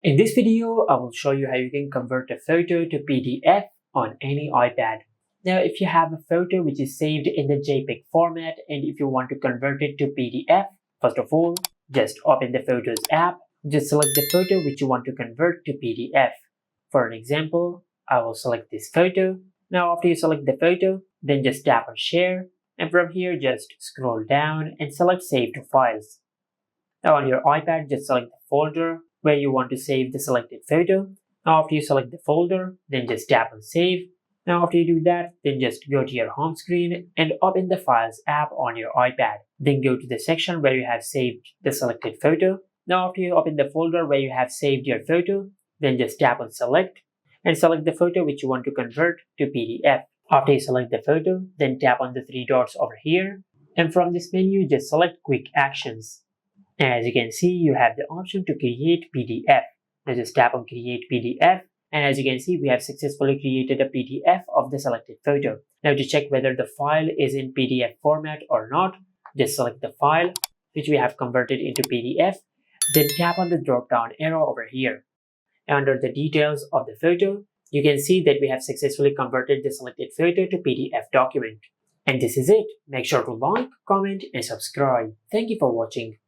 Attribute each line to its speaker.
Speaker 1: In this video, I will show you how you can convert a photo to PDF on any iPad. Now, if you have a photo which is saved in the JPEG format and if you want to convert it to PDF, first of all, just open the Photos app. Just select the photo which you want to convert to PDF. For an example, I will select this photo. Now, after you select the photo, then just tap on Share, and from here just scroll down and select Save to Files. Now on your iPad, just select the folder where you want to save the selected photo. Now after you select the folder, then just tap on Save. Now after you do that, then just go to your home screen and open the Files app on your iPad. Then go to the section where you have saved the selected photo. Now after you open the folder where you have saved your photo, then just tap on Select and select the photo which you want to convert to PDF. After you select the photo, then tap on the three dots over here, and from this menu just select Quick Actions. And as you can see, you have the option to create PDF. Now just tap on Create PDF, and as you can see, we have successfully created a PDF of the selected photo. Now to check whether the file is in PDF format or not, just select the file which we have converted into PDF, then tap on the drop down arrow over here. Under the details of the photo, you can see that we have successfully converted the selected photo to PDF document. And this is it. Make sure to like, comment, and subscribe. Thank you for watching.